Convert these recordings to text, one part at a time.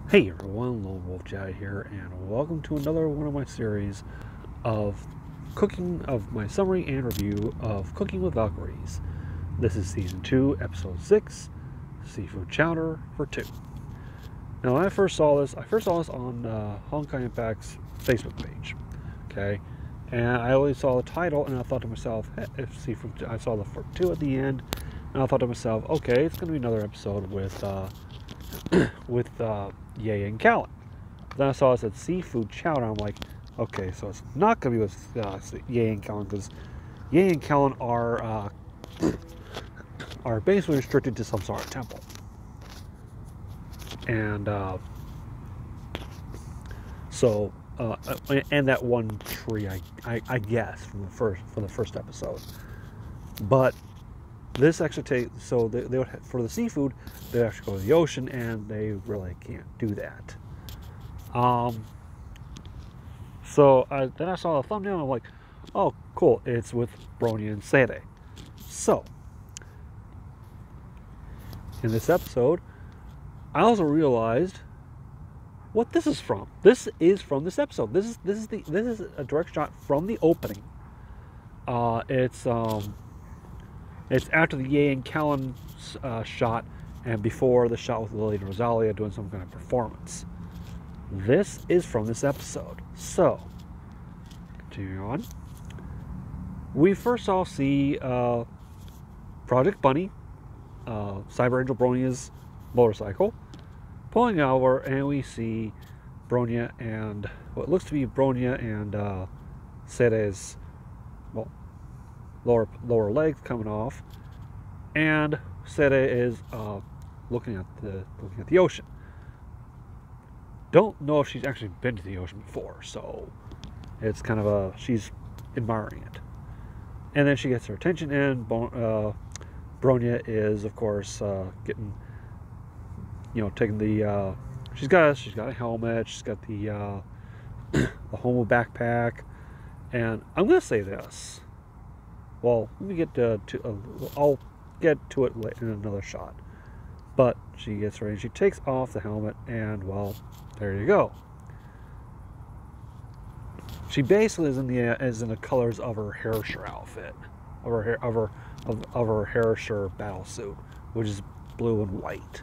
Hey everyone, Lone Wolf Jai here, and welcome to another one of my series of my summary and review of Cooking with Valkyries. This is Season 2, Episode 6, Seafood Chowder for 2. Now, when I first saw this on Honkai Impact's Facebook page, okay? And I only saw the title, and I thought to myself, if Seafood, I saw the 2 at the end, and I thought to myself, okay, it's going to be another episode with Ye and Callan. Then I saw it said Seafood Chowder. I'm like, okay, so it's not going to be with Ye and Callan, because Ye and Callan are basically restricted to some sort of temple. And and that one tree, I guess, from the first episode. But this actually takes, so they would, for the seafood, they actually go to the ocean, and they really can't do that. So then I saw the thumbnail, and I'm like, oh, cool, it's with Bronya and Seele. So, in this episode, I also realized what this is from. This is from this episode. This is a direct shot from the opening. It's after the Ye and Callan shot, and before the shot with Lily and Rosalia doing some kind of performance. This is from this episode. So, continuing on, we first all see Project Bunny, Cyber Angel Bronya's motorcycle, pulling over, and we see Bronya and what looks to be Bronya and Seele's, well, lower legs coming off, and Seele is looking at the ocean. Don't know if she's actually been to the ocean before, so it's kind of she's admiring it. And then she gets her attention, and Bronya is, of course, getting, taking the she's got a helmet, she's got the the homo backpack, and I'm gonna say this. Well, let me get I'll get to it in another shot. But she gets ready, she takes off the helmet, and, well, there you go. She basically is in the colors of her Herrscher outfit, of her Herrscher battle suit, which is blue and white,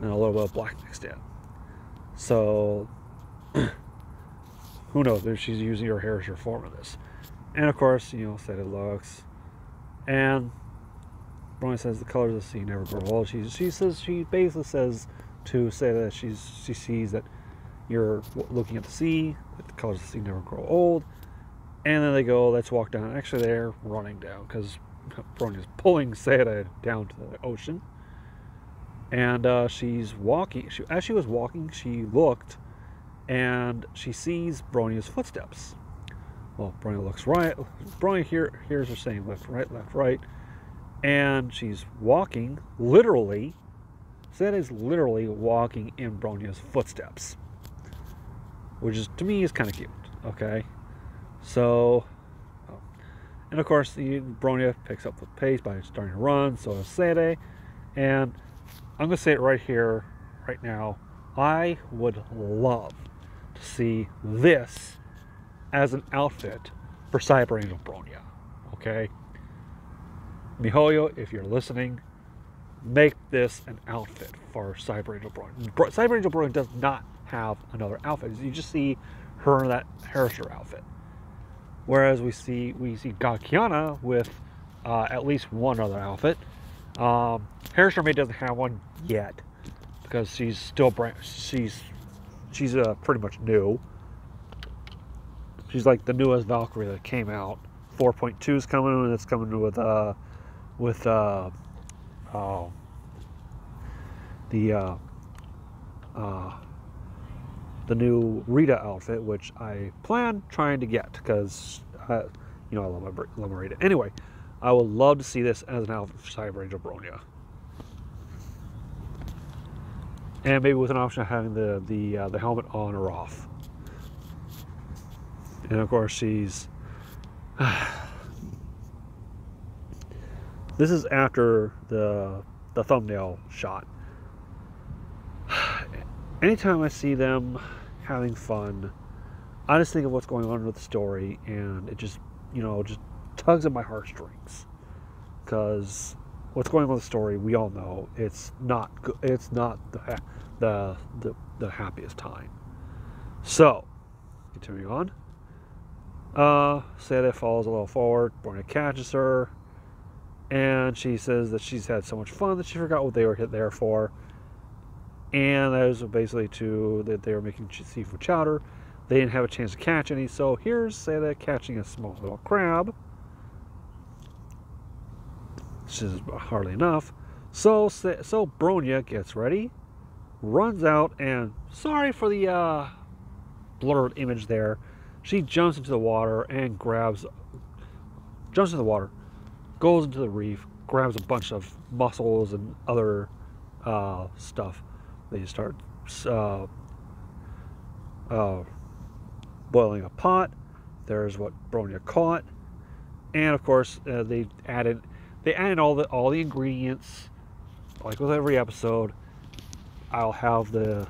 and a little bit of black mixed in. So, who knows? Maybe she's using her Herrscher form of this. And of course, Seele looks, and Bronya says the colors of the sea never grow old. She basically says to Seele that she sees that you're looking at the sea, that the colors of the sea never grow old. And then they go, let's walk down. Actually, they're running down, because Bronya's pulling Seele down to the ocean. And she's walking. As she was walking, she looked, and she sees Bronya's footsteps. Well, Bronya looks right. Bronya hears her saying left, right. And she's walking, literally. Seele is literally walking in Bronya's footsteps. Which is, to me, is kind of cute. Okay? So, and of course, Bronya picks up the pace by starting to run, so does Seele. And I'm going to say it right here, right now. I would love to see this as an outfit for Cyber Angel Bronya. Okay? Mihoyo, if you're listening, make this an outfit for Cyber Angel Bronya. Cyber Angel Bronya does not have another outfit. You just see her in that Herrscher outfit. Whereas we see Gakiana with at least one other outfit. Herrscher Maid doesn't have one yet, because she's still she's pretty much new. She's like the newest Valkyrie that came out. 4.2 is coming, and it's coming with the new Rita outfit, which I plan trying to get, because I love my Rita. Anyway, I would love to see this as an outfit for Cyber Angel Bronya, and maybe with an option of having the helmet on or off. And of course, she's this is after the thumbnail shot. anytime I see them having fun, I just think of what's going on with the story, and it just, just tugs at my heartstrings. Because what's going on with the story, we all know, it's not good. It's not the happiest time. So, continuing on. Seele falls a little forward. Bronya catches her, and she says that she's had so much fun that she forgot what they were there for. And that was basically that they were making seafood chowder. They didn't have a chance to catch any, so here's Seele catching a small little crab. Which is hardly enough. So Bronya gets ready, runs out, and sorry for the blurred image there. She jumps into the water and jumps into the water, goes into the reef, grabs a bunch of mussels and other stuff. They just start boiling a pot. There's what Bronya caught, and of course they added all the ingredients. Like with every episode, I'll have I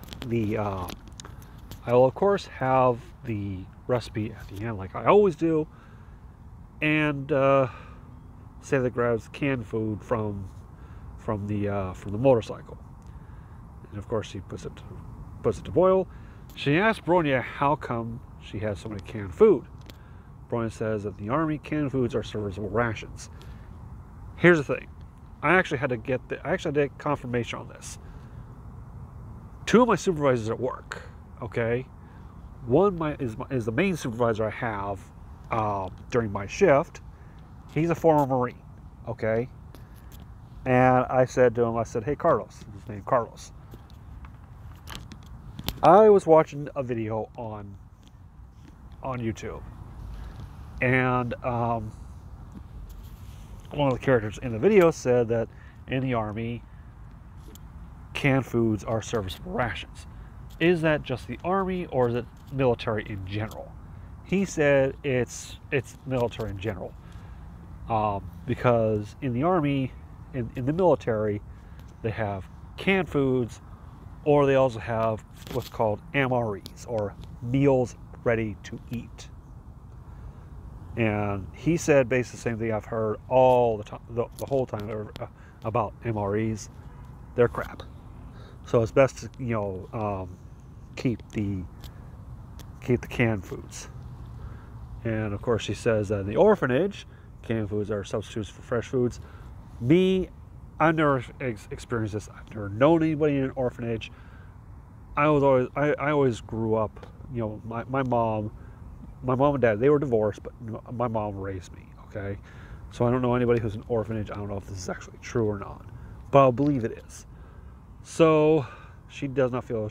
will of course have the recipe at the end, like I always do, and Seele grabs canned food from the motorcycle, and of course she puts it to boil. She asks Bronya how come she has so many canned food. Bronya says that the army canned foods are serviceable rations. Here's the thing, I actually had to get confirmation on this. Two of my supervisors at work, okay, one is the main supervisor I have during my shift. He's a former Marine, okay, and I said to him, hey Carlos, his name Carlos, I was watching a video on YouTube, and one of the characters in the video said that in the Army, canned foods are serviceable rations. Is that just the Army, or is it military in general? He said it's military in general, because in the Army, in the military, they have canned foods, or they also have what's called MREs, or meals ready to eat. And he said basically the same thing I've heard all the time, the whole time about MREs. They're crap. So it's best to keep the canned foods. And of course, she says that in the orphanage, canned foods are substitutes for fresh foods. Me, I've never experienced this. I've never known anybody in an orphanage. I always grew up. My mom and dad, they were divorced, but my mom raised me, okay? So I don't know anybody who's an orphanage. I don't know if this is actually true or not, but I'll believe it is. So she does not feel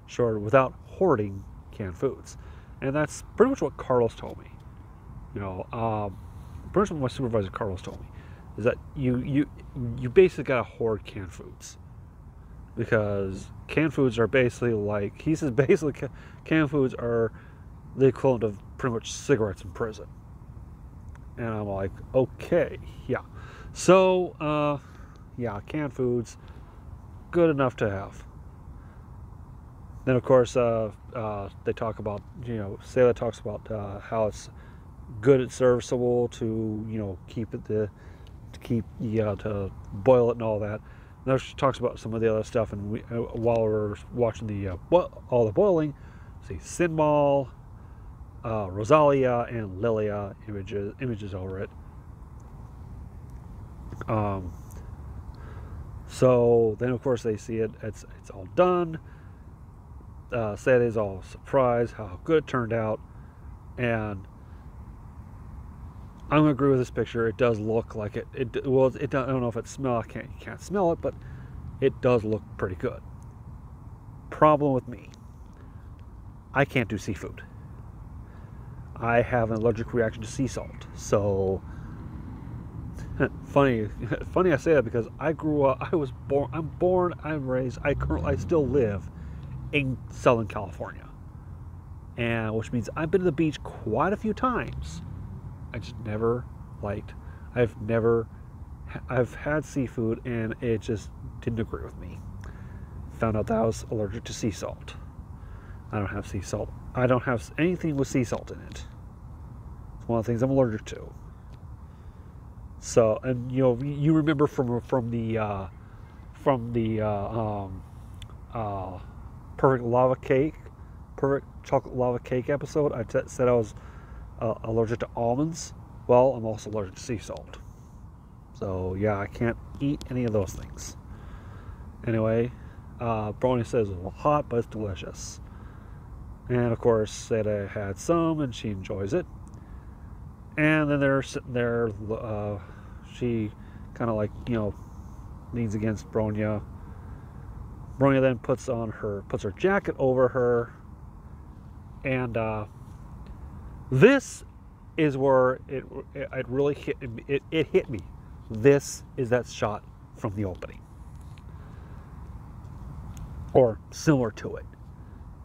sure without hoarding canned foods. And that's pretty much what Carlos told me. Pretty much what my supervisor Carlos told me is that you basically gotta hoard canned foods, because canned foods are basically like, he says basically canned foods are the equivalent of pretty much cigarettes in prison. And I'm like, okay, yeah. So, yeah, canned foods, good enough to have. Then, of course, they talk about, Seele talks about how it's good, it's serviceable to, keep it to boil it and all that. Now she talks about some of the other stuff, and while we're watching all the boiling, see Sinmal, Rosalia, and Lilia images over it. So then, of course, they see it. It's all done. Seele's all surprised how good it turned out, and I'm gonna agree with this picture. It does look like it. I don't know if it smells. You can't smell it, but it does look pretty good. Problem with me, I can't do seafood. I have an allergic reaction to sea salt. So funny I say that, because I'm born, I'm raised, I still live in Southern California, and which means I've been to the beach quite a few times. I just never I've had seafood, and it just didn't agree with me. Found out that I was allergic to sea salt. I don't have sea salt. I don't have anything with sea salt in it. It's one of the things I'm allergic to. So, and you know, you remember from the perfect chocolate lava cake episode, I said I was allergic to almonds. Well, I'm also allergic to sea salt. So yeah, I can't eat any of those things. Anyway, Bronya says it's a little hot, but it's delicious. And of course, Seele had some, and she enjoys it. And then they're sitting there. She kind of like, you know, leans against Bronya. Bronya then puts her jacket over her, and this is where it really hit it hit me. This is that shot from the opening, or similar to it.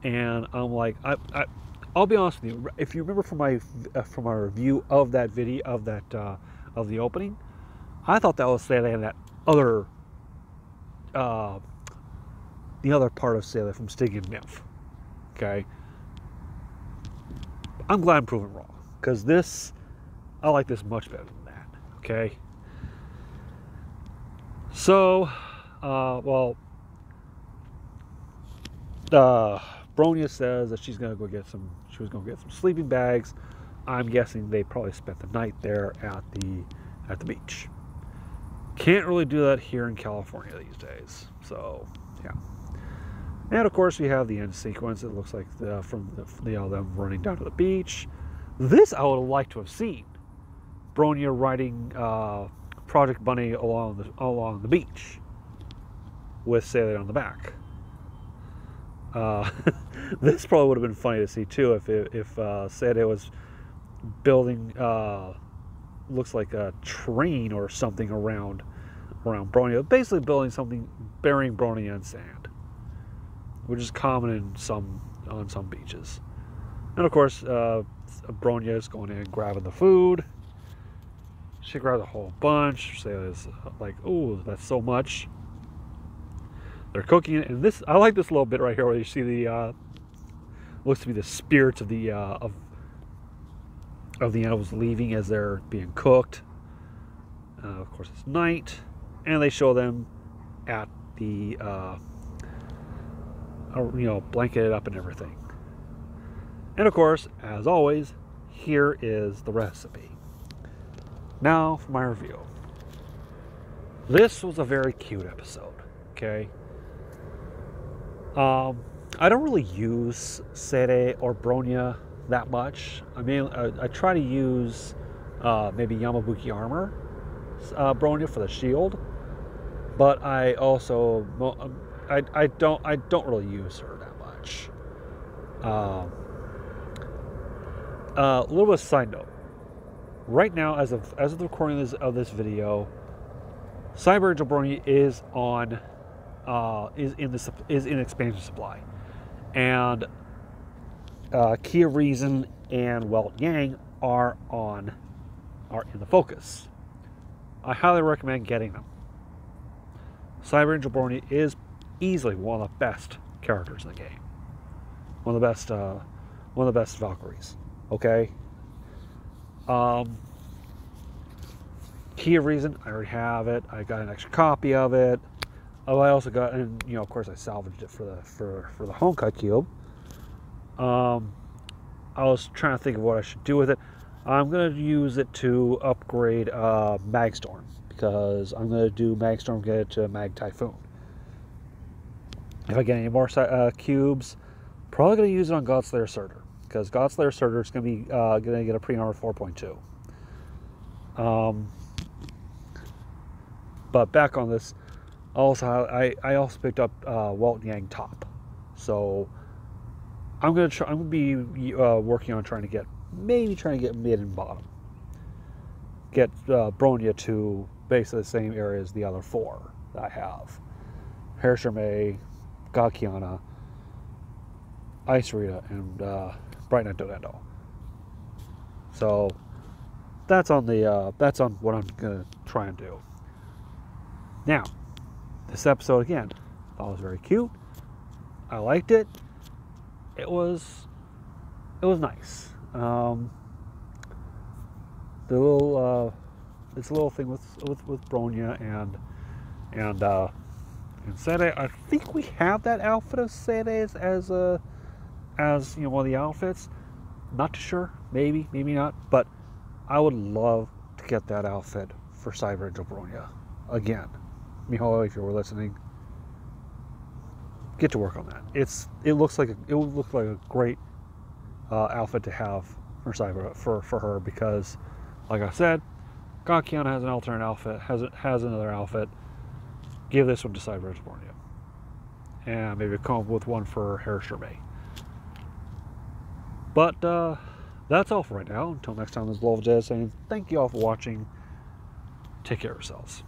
And I'm like, I'll be honest with you. If you remember from my review of that video of the opening, I thought that was Seele and that other the other part of Seele from Stig and Nymph. Okay, I'm glad I'm proven wrong, because this, I like this much better than that. Okay, so Bronya says that she's gonna go get some. She was gonna get some sleeping bags. I'm guessing they probably spent the night there at the beach. Can't really do that here in California these days. So yeah. And of course we have the end sequence. It looks like from them running down to the beach. This I would have liked to have seen. Bronya riding Project Bunny along the beach with Seele on the back. This probably would have been funny to see too if Seele was building looks like a train or something around Bronya, basically building something, burying Bronya in sand, which is common on some beaches. And of course, Bronya is going in and grabbing the food. She grabs a whole bunch. Seele is like, "Ooh, that's so much." They're cooking it, and this, I like this little bit right here where you see the looks to be the spirits of the animals leaving as they're being cooked. Of course, it's night, and they show them at the blanketed up and everything. And of course, as always, here is the recipe. Now for my review. This was a very cute episode. Okay. I don't really use Seele or Bronya that much. I mean, I try to use maybe Yamabuki armor, Bronya for the shield, but I also I don't really use her that much. A little bit of side note. Right now, as of the recording of this video, Cyber Angel Bronya is on is in expansion supply, and Kia Reason and Welt Yang are in the focus. I highly recommend getting them. Cyber Angel Bronya is easily one of the best characters in the game. One of the best Valkyries. Okay. Kia Reason, I already have it. I got an extra copy of it. Oh, I also got, and of course, I salvaged it for the home cut cube. I was trying to think of what I should do with it. I'm gonna use it to upgrade Magstorm, because I'm gonna do Magstorm, get it to Mag Typhoon. If I get any more cubes, probably gonna use it on Godslayer Surtur, because Godslayer Surtur is gonna get a pre-armor 4.2. But back on this. Also, I also picked up Welt Yang top, so I'm gonna be working on trying to get mid and bottom, get Bronya to basically the same area as the other four that I have: Hershime, Gakiana, Ice Rita, and Bright Night Dodendo. So that's on what I'm gonna try and do. Now, this episode again, I thought was very cute. I liked it. It was nice. The little this little thing with Bronya and Seele. I think we have that outfit of Seele's as you know, one of the outfits. Not too sure. Maybe not. But I would love to get that outfit for Cyber Angel Bronya again. Miho, if you were listening, get to work on that. It would look like a great outfit to have for Cyber for her, because, like I said, Gakiana has an alternate outfit, has another outfit. Give this one to Cyber Angel Bronya, and maybe come up with one for Hair May. But that's all for right now. Until next time, this is Love Jazz saying thank you all for watching. Take care of yourselves.